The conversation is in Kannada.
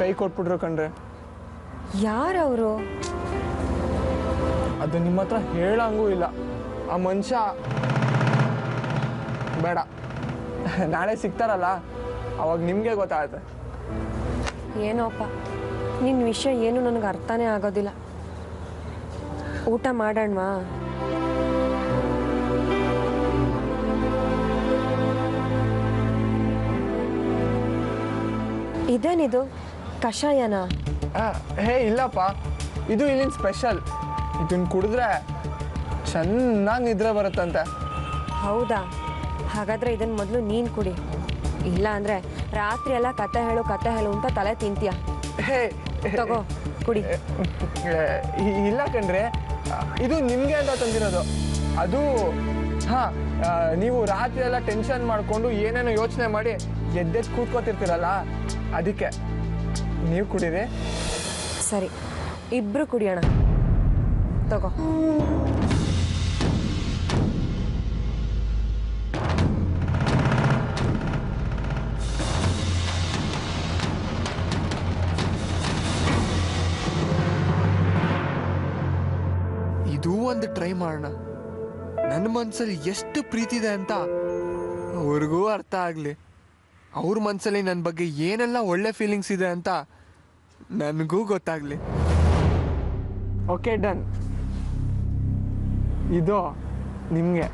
ಕೈ ಕೊಟ್ಬಿಟ್ರು ಕಣ್ರೆ. ಯಾರವರು? ಅದು ನಿಮ್ಮ ಹತ್ರ ಹೇಳಂಗೂ ಇಲ್ಲ. ಆ ಮನುಷ್ಯ ಬೇಡ, ನಾಳೆ ಸಿಗ್ತಾರಲ್ಲ ಅವಾಗ ನಿಮಗೆ ಗೊತ್ತಾಗುತ್ತೆ. ಏನೋಪ್ಪ, ನಿನ್ನ ವಿಷಯ ಏನು ನನಗೆ ಅರ್ಥನೇ ಆಗೋದಿಲ್ಲ. ಊಟ ಮಾಡೋಣವಾ? ಇದೇನಿದು ಕಷಾಯನಾ? ಹೇ ಇಲ್ಲಪ್ಪ, ಇದು ಇಲ್ಲಿನ ಸ್ಪೆಷಲ್. ಇದನ್ನು ಕುಡಿದ್ರೆ ಚೆನ್ನಾಗಿ ನಿದ್ರೆ ಬರುತ್ತಂತೆ. ಹೌದಾ? ಹಾಗಾದರೆ ಇದನ್ನು ಮೊದಲು ನೀನು ಕುಡಿ. ಇಲ್ಲ ಅಂದರೆ ರಾತ್ರಿ ಎಲ್ಲ ಕತೆ ಹೇಳು ಅಂತ ತಲೆ ತಿಂತೀಯ. ಹೇ ತಗೋ ಕುಡಿ. ಇಲ್ಲ ಕಣ್ರೆ, ಇದು ನಿಮಗೆ ಅಂತ ತಂದಿರೋದು. ಅದು ಹಾಂ, ನೀವು ರಾತ್ರಿ ಎಲ್ಲ ಟೆನ್ಷನ್ ಮಾಡಿಕೊಂಡು ಏನೇನೋ ಯೋಚನೆ ಮಾಡಿ ಎದ್ದೆದ್ದು ಕೂತ್ಕೋತಿರ್ತೀರಲ್ಲ, ಅದಕ್ಕೆ ನೀವು ಕುಡೀರಿ. ಸರಿ, ಇಬ್ಬರು ಕುಡಿಯೋಣ. ತಗೋ. ಇದೂ ಒಂದು ಟ್ರೈ ಮಾಡೋಣ. ನನ್ನ ಮನಸ್ಸಲ್ಲಿ ಎಷ್ಟು ಪ್ರೀತಿ ಇದೆ ಅಂತ ಅವ್ರಿಗೂ ಅರ್ಥ ಆಗಲಿ. ಅವ್ರ ಮನಸ್ಸಲ್ಲಿ ನನ್ನ ಬಗ್ಗೆ ಏನೆಲ್ಲ ಒಳ್ಳೆ ಫೀಲಿಂಗ್ಸ್ ಇದೆ ಅಂತ ನನಗೂ ಗೊತ್ತಾಗಲಿ. Okay, done. ಇದು ನಿಮಗೆ.